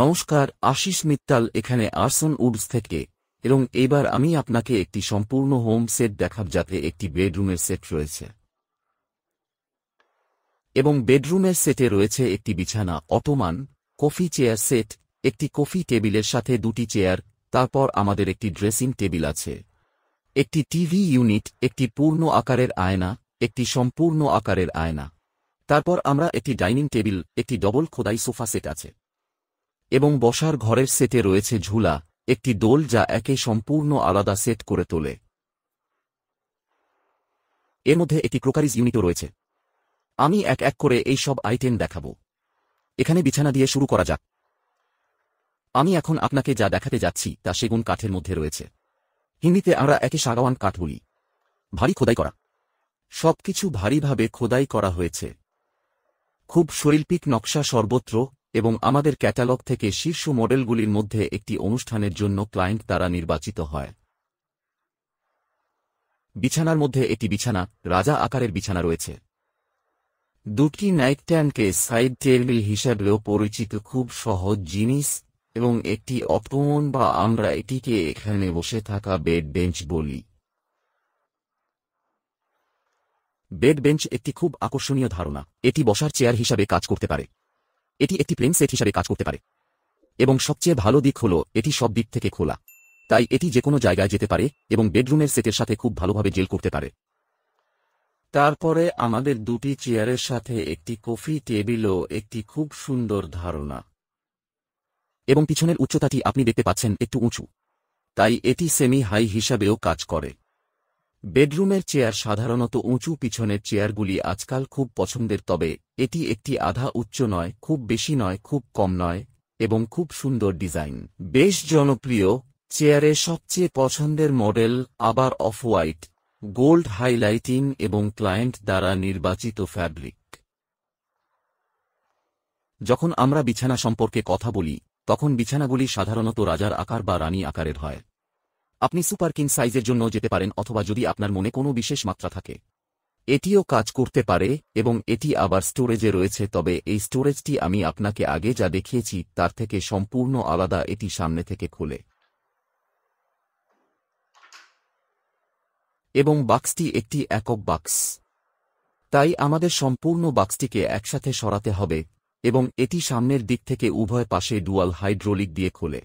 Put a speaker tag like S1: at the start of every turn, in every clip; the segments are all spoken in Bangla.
S1: নমস্কার, আশিস মিত্তাল এখানে আরসন উডস থেকে। এবং এবার আমি আপনাকে একটি সম্পূর্ণ হোম সেট দেখাব, যাতে একটি বেডরুমের সেট রয়েছে এবং বেডরুমের সেটে রয়েছে একটি বিছানা, অটোমান, কফি চেয়ার সেট, একটি কফি টেবিলের সাথে দুটি চেয়ার, তারপর আমাদের একটি ড্রেসিং টেবিল আছে, একটি টিভি ইউনিট, একটি পূর্ণ আকারের আয়না, একটি সম্পূর্ণ আকারের আয়না, তারপর আমরা একটি ডাইনিং টেবিল, একটি ডবল খোদাই সোফা সেট আছে এবং বসার ঘরের সেটে রয়েছে ঝুলা, একটি দোল যা একে সম্পূর্ণ আলাদা সেট করে তোলে। এর মধ্যে একটি ক্রোকারিজ ইউনিটও রয়েছে। আমি এক এক করে এই সব আইটেম দেখাবো। এখানে বিছানা দিয়ে শুরু করা যাক। আমি এখন আপনাকে যা দেখাতে যাচ্ছি তা সেগুন কাঠের মধ্যে রয়েছে। হিন্দিতে আমরা একে সাগাওয়ান কাঠ বলি। ভারী খোদাই করা, সবকিছু ভারীভাবে খোদাই করা হয়েছে। খুব শৈল্পিক নকশা সর্বত্র, এবং আমাদের ক্যাটালগ থেকে শীর্ষ মডেলগুলির মধ্যে একটি অনুষ্ঠানের জন্য ক্লায়েন্ট দ্বারা নির্বাচিত হয়। বিছানার মধ্যে একটি বিছানা, রাজা আকারের বিছানা রয়েছে। দুটি নাইট স্ট্যান্ডকে সাইড টেবিল হিসাবেও পরিচিত, খুব সহজ জিনিস, এবং একটি অটোমন বা আমরা এটিকে এখানে বসে থাকা বেড বেঞ্চ বলি। বেড বেঞ্চ একটি খুব আকর্ষণীয় ধারণা। এটি বসার চেয়ার হিসাবে কাজ করতে পারে, এটি একটি প্লেন সেট হিসাবে কাজ করতে পারে, এবং সবচেয়ে ভালো দিক হল এটি সব দিক থেকে খোলা, তাই এটি যেকোনো জায়গায় যেতে পারে এবং বেডরুমের সেটের সাথে খুব ভালোভাবে জেল করতে পারে। তারপরে আমাদের দুটি চেয়ারের সাথে একটি কফি টেবিলও একটি খুব সুন্দর ধারণা, এবং পিছনের উচ্চতাটি আপনি দেখতে পাচ্ছেন একটু উঁচু, তাই এটি সেমি হাই হিসাবেও কাজ করে। বেডরুমের চেয়ার সাধারণত উঁচু পিছনের চেয়ারগুলি আজকাল খুব পছন্দের, তবে এটি একটি আধা উচ্চ নয়, খুব বেশি নয়, খুব কম নয়, এবং খুব সুন্দর ডিজাইন। বেশ জনপ্রিয় চেয়ারে সবচেয়ে পছন্দের মডেল আবার অফ হোয়াইট, গোল্ড হাইলাইটিং এবং ক্লায়েন্ট দ্বারা নির্বাচিত ফ্যাব্রিক। যখন আমরা বিছানা সম্পর্কে কথা বলি, তখন বিছানাগুলি সাধারণত রাজার আকার বা রানী আকারের হয়। আপনি সুপার কিং সাইজের জন্য যেতে পারেন, অথবা যদি আপনার মনে কোনো বিশেষ মাত্রা থাকে এটিও কাজ করতে পারে, এবং এটি আবার স্টোরেজে রয়েছে, তবে এই স্টোরেজটি আমি আপনাকে আগে যা দেখিয়েছি তার থেকে সম্পূর্ণ আলাদা। এটি সামনে থেকে খোলে এবং বাক্সটি একটি একক বাক্স, তাই আমাদের সম্পূর্ণ বাক্সটিকে একসাথে সরাতে হবে, এবং এটি সামনের দিক থেকে উভয় পাশে ডুয়াল হাইড্রোলিক দিয়ে খোলে।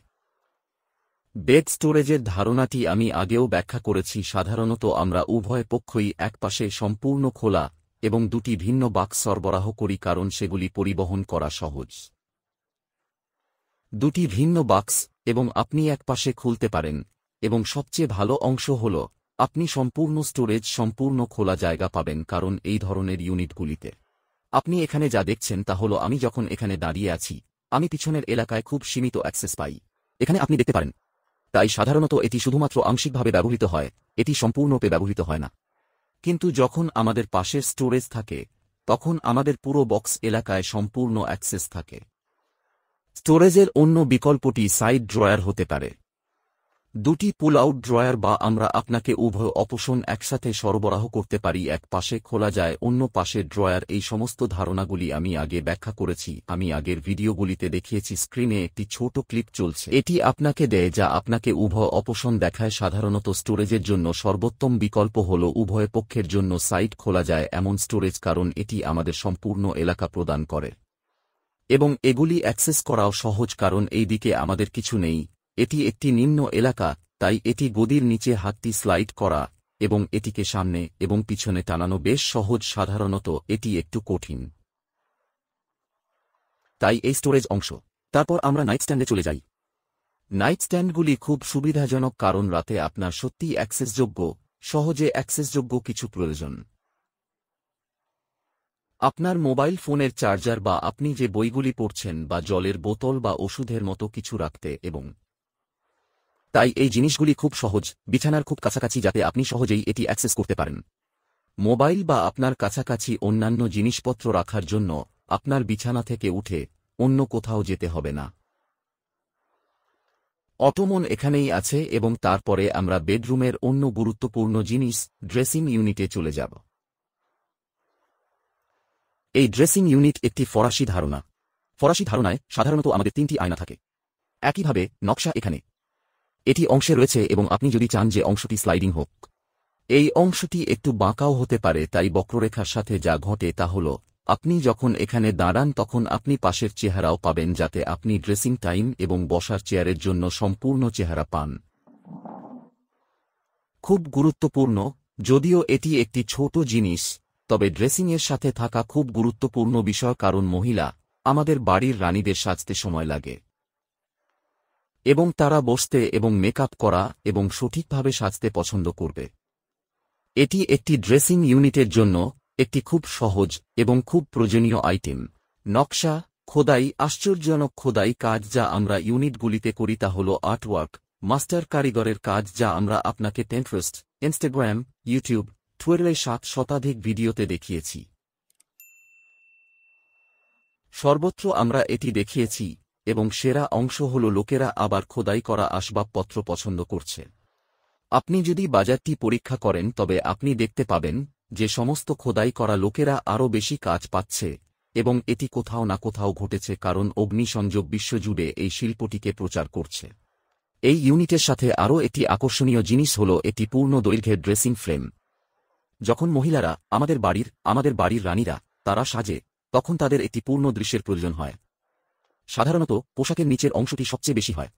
S1: বেড স্টোরেজের ধারণাটি আমি আগেও ব্যাখ্যা করেছি। সাধারণত আমরা উভয় পক্ষই একপাশে সম্পূর্ণ খোলা এবং দুটি ভিন্ন বাক্স সরবরাহ করি, কারণ সেগুলি পরিবহন করা সহজ। দুটি ভিন্ন বাক্স, এবং আপনি একপাশে খুলতে পারেন, এবং সবচেয়ে ভালো অংশ হল আপনি সম্পূর্ণ স্টোরেজ, সম্পূর্ণ খোলা জায়গা পাবেন, কারণ এই ধরনের ইউনিটগুলিতে আপনি এখানে যা দেখছেন তা হল, আমি যখন এখানে দাঁড়িয়ে আছি, আমি পিছনের এলাকায় খুব সীমিত অ্যাক্সেস পাই। এখানে আপনি দেখতে পারেন, তাই সাধারণত এটি শুধুমাত্র আংশিকভাবে ব্যবহৃত হয়, এটি সম্পূর্ণরূপে ব্যবহৃত হয় না। কিন্তু যখন আমাদের পাশের স্টোরেজ থাকে, তখন আমাদের পুরো বক্স এলাকায় সম্পূর্ণ অ্যাক্সেস থাকে। স্টোরেজের অন্য বিকল্পটি সাইড ড্রয়ার হতে পারে। দুটি পুল আউট ড্রয়ার, বা আমরা আপনাকে উভয় অপশন একসাথে সরবরাহ করতে পারি। এক পাশে খোলা যায়, অন্য পাশে ড্রয়ার। এই সমস্ত ধারণাগুলি আমি আগে ব্যাখ্যা করেছি, আমি আগের ভিডিওগুলিতে দেখিয়েছি। স্ক্রিনে একটি ছোট ক্লিপ চলছে, এটি আপনাকে দেয় যা আপনাকে উভয় অপশন দেখায়। সাধারণত স্টোরেজের জন্য সর্বোত্তম বিকল্প হল উভয় পক্ষের জন্য সাইড খোলা যায় এমন স্টোরেজ, কারণ এটি আমাদের সম্পূর্ণ এলাকা প্রদান করে, এবং এগুলি অ্যাক্সেস করাও সহজ, কারণ এই দিকে আমাদের কিছু নেই। এটি একটি নিম্ন এলাকা, তাই এটি গদির নিচে হাতটি স্লাইড করা এবং এটিকে সামনে এবং পিছনে টানানো বেশ সহজ। সাধারণত এটি একটু কঠিন, তাই এই স্টোরেজ অংশ। তারপর আমরা নাইটস্ট্যান্ডে চলে যাই। নাইটস্ট্যান্ডগুলি খুব সুবিধাজনক, কারণ রাতে আপনার সত্যিই অ্যাক্সেসযোগ্য, সহজে অ্যাক্সেসযোগ্য কিছু প্রয়োজন। আপনার মোবাইল ফোনের চার্জার, বা আপনি যে বইগুলি পড়ছেন, বা জলের বোতল বা ওষুধের মতো কিছু রাখতে, এবং তাই এই জিনিসগুলি খুব সহজ, বিছানার খুব কাছাকাছি, যাতে আপনি সহজেই এটি অ্যাক্সেস করতে পারেন। মোবাইল বা আপনার কাছাকাছি অন্যান্য জিনিসপত্র রাখার জন্য আপনার বিছানা থেকে উঠে অন্য কোথাও যেতে হবে না। অটোমন এখানেই আছে, এবং তারপরে আমরা বেডরুমের অন্য গুরুত্বপূর্ণ জিনিস, ড্রেসিং ইউনিটে চলে যাব। এই ড্রেসিং ইউনিট একটি ফরাসি ধারণা। ফরাসি ধারণায় সাধারণত আমাদের 3টি আয়না থাকে। একইভাবে নকশা এখানে এটি অংশে রয়েছে এবং আপনি যদি চান যে অংশটি স্লাইডিং হোক, এই অংশটি একটু বাঁকাও হতে পারে, তাই বক্ররেখার সাথে যা ঘটে তা হল আপনি যখন এখানে দাঁড়ান তখন আপনি পাশের চেহারাও পাবেন, যাতে আপনি ড্রেসিং টাইম এবং বসার চেয়ারের জন্য সম্পূর্ণ চেহারা পান। খুব গুরুত্বপূর্ণ, যদিও এটি একটি ছোট জিনিস, তবে ড্রেসিংয়ের সাথে থাকা খুব গুরুত্বপূর্ণ বিষয়, কারণ মহিলা আমাদের বাড়ির রানীদের সাজতে সময় লাগে এবং তারা বসতে এবং মেকআপ করা এবং সঠিকভাবে সাজতে পছন্দ করবে। এটি একটি ড্রেসিং ইউনিটের জন্য একটি খুব সহজ এবং খুব প্রয়োজনীয় আইটেম। নকশা, খোদাই, আশ্চর্যজনক খোদাই কাজ যা আমরা ইউনিটগুলিতে করি তা হল আর্টওয়ার্ক, মাস্টার কারিগরের কাজ যা আমরা আপনাকে পিন্টারেস্ট, ইনস্টাগ্রাম, ইউটিউব, টুইটারে 7 শতাধিক ভিডিওতে দেখিয়েছি। সর্বত্র আমরা এটি দেখিয়েছি এবং সেরা অংশ হল লোকেরা আবার খোদাই করা আসবাবপত্র পছন্দ করছে। আপনি যদি বাজারটি পরীক্ষা করেন তবে আপনি দেখতে পাবেন যে সমস্ত খোদাই করা লোকেরা আরও বেশি কাজ পাচ্ছে এবং এটি কোথাও না কোথাও ঘটেছে, কারণ অগ্নিসংযোগ বিশ্বজুড়ে এই শিল্পটিকে প্রচার করছে। এই ইউনিটের সাথে আরও একটি আকর্ষণীয় জিনিস হল এটি পূর্ণ দৈর্ঘ্যের ড্রেসিং ফ্রেম। যখন মহিলারা আমাদের বাড়ির রানীরা তারা সাজে, তখন তাদের একটি পূর্ণ দৃশ্যের প্রয়োজন হয়। সাধারণত পোশাকের নিচের অংশটি সবচেয়ে বেশি হয়।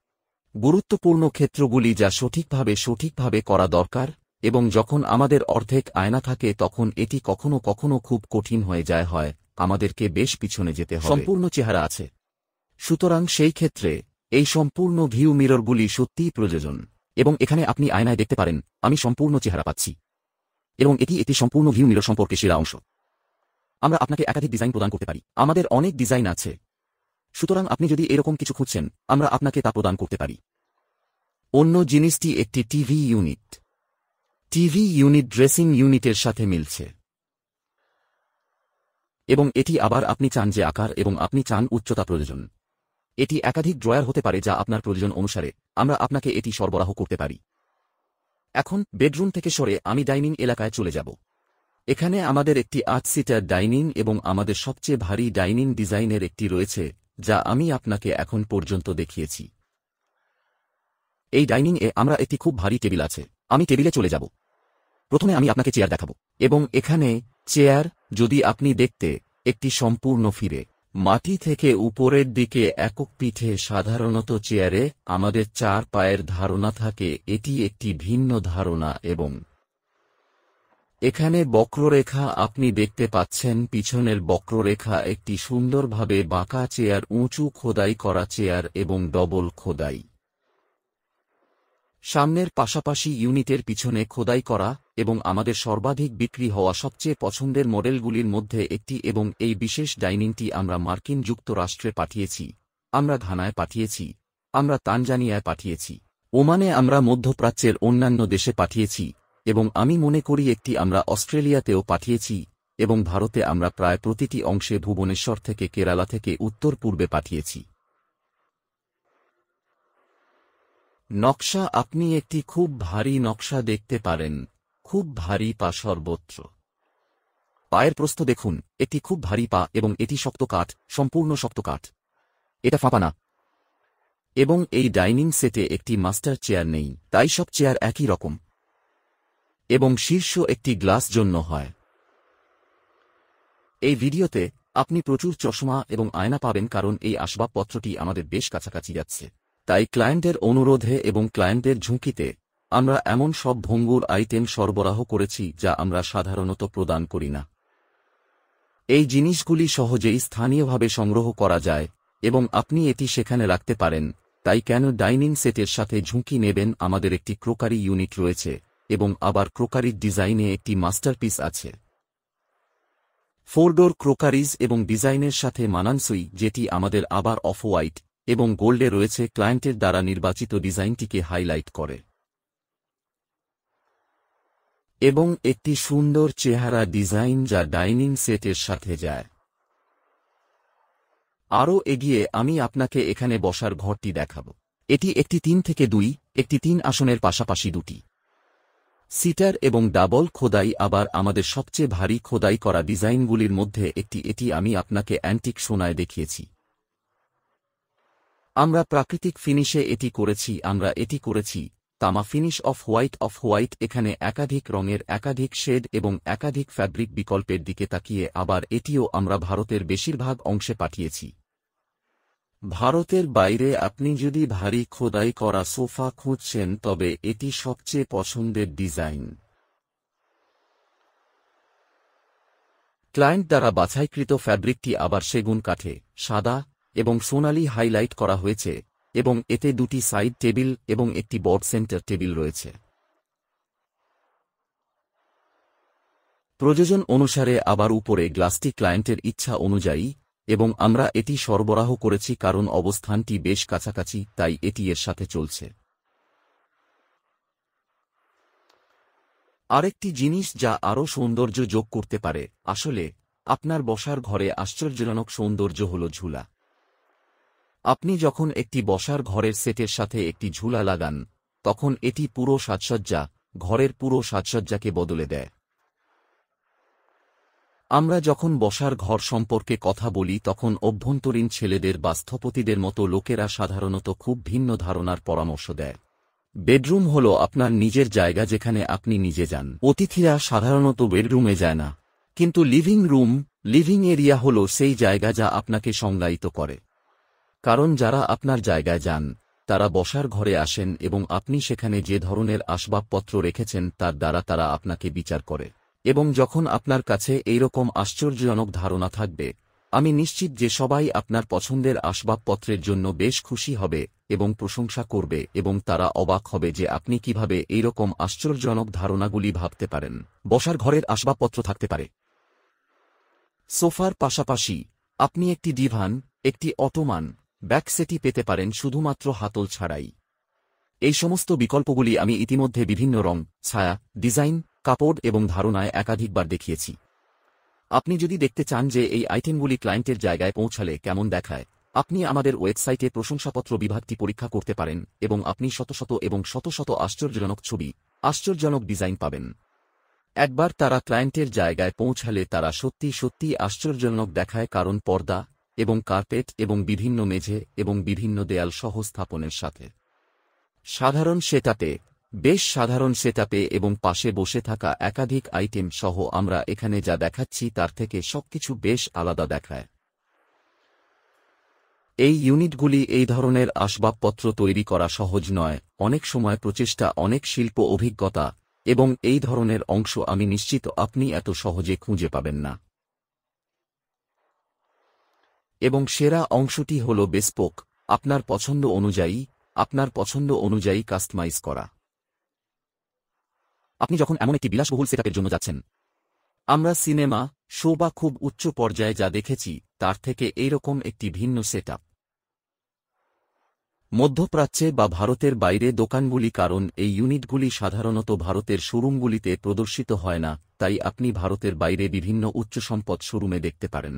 S1: গুরুত্বপূর্ণ ক্ষেত্রগুলি যা সঠিকভাবে করা দরকার, এবং যখন আমাদের অর্ধেক আয়না থাকে তখন এটি কখনো কখনো খুব কঠিন হয়ে হয় আমাদেরকে বেশ পিছনে যেতে হবে। সম্পূর্ণ চেহারা আছে, সুতরাং সেই ক্ষেত্রে এই সম্পূর্ণ ভিউ মিররগুলি সত্যিই প্রয়োজন। এবং এখানে আপনি আয়নায় দেখতে পারেন আমি সম্পূর্ণ চেহারা পাচ্ছি, এবং এটি একটি সম্পূর্ণ ভিউ মিরর সম্পর্কে সেরা অংশ। আমরা আপনাকে একাধিক ডিজাইন প্রদান করতে পারি, আমাদের অনেক ডিজাইন আছে, সুতরাং আপনি যদি এরকম কিছু খুঁজছেন আমরা আপনাকে তা প্রদান করতে পারি। অন্য জিনিসটি একটি TV unit. TV unit dressing ইউনিটের সাথে মিলছে, এবং এটি আবার আপনি চান যে আকার এবং আপনি চান উচ্চতা প্রয়োজন। এটি একাধিক ড্রয়ার হতে পারে যা আপনার প্রয়োজন অনুসারে আমরা আপনাকে এটি সরবরাহ করতে পারি। এখন বেডরুম থেকে সরে আমি ডাইনিং এলাকায় চলে যাব। এখানে আমাদের একটি 8 সিটার ডাইনিং এবং আমাদের সবচেয়ে ভারী ডাইনিং ডিজাইনের একটি রয়েছে যা আমি আপনাকে এখন পর্যন্ত দেখিয়েছি। এই ডাইনিং এ আমরা একটি খুব ভারী টেবিল আছে। আমি টেবিলে চলে যাব। প্রথমে আমি আপনাকে চেয়ার দেখাবো, এবং এখানে চেয়ার যদি আপনি দেখতে একটি সম্পূর্ণ ফিরে মাটি থেকে উপরের দিকে একক পিঠে। সাধারণত চেয়ারে আমাদের 4 পায়ের ধারণা থাকে, এটি একটি ভিন্ন ধারণা, এবং এখানে বক্ররেখা আপনি দেখতে পাচ্ছেন। পিছনের বক্ররেখা একটি সুন্দরভাবে বাঁকা চেয়ার, উঁচু খোদাই করা চেয়ার এবং ডবল খোদাই। সামনের পাশাপাশি ইউনিটের পিছনে খোদাই করা এবং আমাদের সর্বাধিক বিক্রি হওয়া সবচেয়ে পছন্দের মডেলগুলির মধ্যে একটি, এবং এই বিশেষ ডাইনিংটি আমরা মার্কিন যুক্তরাষ্ট্রে পাঠিয়েছি, আমরা ঘানায় পাঠিয়েছি, আমরা তানজানিয়ায় পাঠিয়েছি, ওমানে আমরা মধ্যপ্রাচ্যের অন্যান্য দেশে পাঠিয়েছি, এবং আমি মনে করি একটি আমরা অস্ট্রেলিয়াতেও পাঠিয়েছি, এবং ভারতে আমরা প্রায় প্রতিটি অংশে ভুবনেশ্বর থেকে কেরালা থেকে উত্তর পূর্বে পাঠিয়েছি। নকশা আপনি একটি খুব ভারী নকশা দেখতে পারেন, খুব ভারী পা সর্বত্র। পায়ের প্রস্থ দেখুন, একটি খুব ভারী পা, এবং এটি শক্ত কাঠ, সম্পূর্ণ শক্ত কাঠ, এটা ফাঁপা না। এবং এই ডাইনিং সেটে একটি মাস্টার চেয়ার নেই, তাই সব চেয়ার একই রকম, এবং শীর্ষ একটি গ্লাস জন্য হয়। এই ভিডিওতে আপনি প্রচুর চশমা এবং আয়না পাবেন, কারণ এই আসবাবপত্রটি আমাদের বেশ কাছাকাছি যাচ্ছে। তাই ক্লায়েন্টের অনুরোধে এবং ক্লায়েন্টের ঝুঁকিতে আমরা এমন সব ভঙ্গুর আইটেম সরবরাহ করেছি যা আমরা সাধারণত প্রদান করি না। এই জিনিসগুলি সহজেই স্থানীয়ভাবে সংগ্রহ করা যায়, এবং আপনি এটি সেখানে রাখতে পারেন। তাই কেন ডাইনিং সেটের সাথে ঝুঁকি নেবেন? আমাদের একটি ক্রোকারি ইউনিট রয়েছে, এবং আবার ক্রোকারির ডিজাইনে একটি মাস্টারপিস আছে। 4 ডোর ক্রোকারিজ এবং ডিজাইনের সাথে মানানসই, যেটি আমাদের আবার অফ হোয়াইট এবং গোল্ডে রয়েছে, ক্লায়েন্টের দ্বারা নির্বাচিত ডিজাইনটিকে হাইলাইট করে, এবং একটি সুন্দর চেহারা ডিজাইন যা ডাইনিং সেটের সাথে যায়। আরও এগিয়ে আমি আপনাকে এখানে বসার ঘরটি দেখাব। এটি একটি 3 থেকে 2, একটি 3 আসনের পাশাপাশি 2টি সিটার এবং ডাবল খোদাই। আবার আমাদের সবচেয়ে ভারী খোদাই করা ডিজাইনগুলির মধ্যে একটি, এটি আমি আপনাকে অ্যান্টিক সোনায় দেখিয়েছি। আমরা প্রাকৃতিক ফিনিশে এটি করেছি, আমরা এটি করেছি তামা ফিনিশ অফ হোয়াইট। এখানে একাধিক রঙের একাধিক শেড এবং একাধিক ফ্যাব্রিক বিকল্পের দিকে তাকিয়ে আবার এটিও আমরা ভারতের বেশিরভাগ অংশে পাঠিয়েছি। ভারতের বাইরে আপনি যদি ভারী খোদাই করা সোফা খুঁজছেন তবে এটি সবচেয়ে পছন্দের ডিজাইন। ক্লায়েন্ট দ্বারা বাছাইকৃত ফ্যাব্রিকটি আবার সেগুন কাঠে, সাদা এবং সোনালি হাইলাইট করা হয়েছে এবং এতে দুটি সাইড টেবিল এবং একটি বড সেন্টার টেবিল রয়েছে। প্রয়োজন অনুসারে আবার উপরে গ্লাসটি ক্লায়েন্টের ইচ্ছা অনুযায়ী, এবং আমরা এটি সরবরাহ করেছি কারণ অবস্থানটি বেশ কাছাকাছি, তাই এটি এর সাথে চলছে। আরেকটি জিনিস যা আরও সৌন্দর্য যোগ করতে পারে আসলে আপনার বসার ঘরে আশ্চর্যজনক সৌন্দর্য হল ঝুলা। আপনি যখন একটি বসার ঘরের সেটের সাথে একটি ঝুলা লাগান তখন এটি পুরো সাজসজ্জা, ঘরের পুরো সাজসজ্জাকে বদলে দেয়। আমরা যখন বসার ঘর সম্পর্কে কথা বলি তখন অভ্যন্তরীণ ছেলেদের বা স্থপতিদের মতো লোকেরা সাধারণত খুব ভিন্ন ধারণার পরামর্শ দেয়। বেডরুম হল আপনার নিজের জায়গা যেখানে আপনি নিজে যান। অতিথিরা সাধারণত বেডরুমে যায় না, কিন্তু লিভিং এরিয়া হল সেই জায়গা যা আপনাকে সংজ্ঞায়িত করে। কারণ যারা আপনার জায়গায় যান তারা বসার ঘরে আসেন এবং আপনি সেখানে যে ধরনের আসবাবপত্র রেখেছেন তার দ্বারা তারা আপনাকে বিচার করে। এবং যখন আপনার কাছে এইরকম আশ্চর্যজনক ধারণা থাকবে, আমি নিশ্চিত যে সবাই আপনার পছন্দের আসবাবপত্রের জন্য বেশ খুশি হবে এবং প্রশংসা করবে এবং তারা অবাক হবে যে আপনি কিভাবে এইরকম আশ্চর্যজনক ধারণাগুলি ভাবতে পারেন। বসার ঘরের আসবাবপত্র থাকতে পারে সোফার পাশাপাশি আপনি একটি ডিভান, একটি অটোমান, ব্যাকসেটি পেতে পারেন শুধুমাত্র হাতল ছাড়াই। এই সমস্ত বিকল্পগুলি আমি ইতিমধ্যে বিভিন্ন রং, ছায়া, ডিজাইন, কাপড় এবং ধারণায় একাধিকবার দেখিয়েছি। আপনি যদি দেখতে চান যে এই আইটেমগুলি ক্লায়েন্টের জায়গায় পৌঁছালে কেমন দেখায়, আপনি আমাদের ওয়েবসাইটে প্রশংসাপত্র বিভাগটি পরীক্ষা করতে পারেন এবং আপনি শত শত আশ্চর্যজনক ছবি, আশ্চর্যজনক ডিজাইন পাবেন। একবার তারা ক্লায়েন্টের জায়গায় পৌঁছালে তারা সত্যি আশ্চর্যজনক দেখায়, কারণ পর্দা এবং কার্পেট এবং বিভিন্ন মেঝে এবং বিভিন্ন দেয়াল সহ স্থাপনের সাথে বেশ সাধারণ সেটআপে এবং পাশে বসে থাকা একাধিক আইটেম সহ আমরা এখানে যা দেখাচ্ছি তার থেকে সবকিছু বেশ আলাদা দেখায়। এই ইউনিটগুলি এই ধরনের আসবাবপত্র তৈরি করা সহজ নয়, অনেক সময় প্রচেষ্টা, অনেক শিল্প অভিজ্ঞতা, এবং এই ধরনের অংশ আমি নিশ্চিত আপনি এত সহজে খুঁজে পাবেন না। এবং সেরা অংশটি হল বেসপোক, আপনার পছন্দ অনুযায়ী কাস্টমাইজ করা। আপনি যখন এমন একটি বিলাসবহুল সেটআপের জন্য যাচ্ছেন, আমরা সিনেমা, শো বা খুব উচ্চ পর্যায়ে যা দেখেছি তার থেকে এইরকম একটি ভিন্ন সেটআপ মধ্যপ্রাচ্যে বা ভারতের বাইরে দোকানগুলি, কারণ এই ইউনিটগুলি সাধারণত ভারতের শোরুমগুলিতে প্রদর্শিত হয় না, তাই আপনি ভারতের বাইরে বিভিন্ন উচ্চ সম্পদ শোরুমে দেখতে পারেন।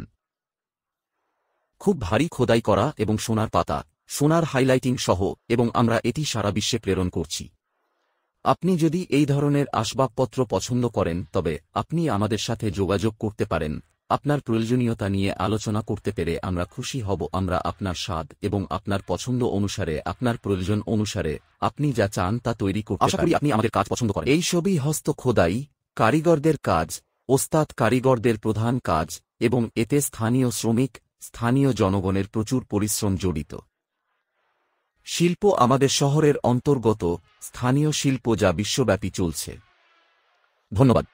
S1: খুব ভারী খোদাই করা এবং সোনার পাতা, সোনার হাইলাইটিং সহ, এবং আমরা এটি সারা বিশ্বে প্রেরণ করছি। আপনি যদি এই ধরনের আসবাবপত্র পছন্দ করেন তবে আপনি আমাদের সাথে যোগাযোগ করতে পারেন। আপনার প্রয়োজনীয়তা নিয়ে আলোচনা করতে পেরে আমরা খুশি হব। আমরা আপনার স্বাদ এবং আপনার পছন্দ অনুসারে, আপনার প্রয়োজন অনুসারে আপনি যা চান তা তৈরি করতে পারি। আশা করি আপনি আমাদের কাজ পছন্দ করেন। এই সবই হস্ত খোদাই, কারিগরদের কাজ, ওস্তাদ কারিগরদের প্রধান কাজ, এবং এতে স্থানীয় শ্রমিক, স্থানীয় জনগণের প্রচুর পরিশ্রম জড়িত। শিল্প আমাদের শহরের অন্তর্গত স্থানীয় শিল্প যা বিশ্বব্যাপী চলছে। ধন্যবাদ।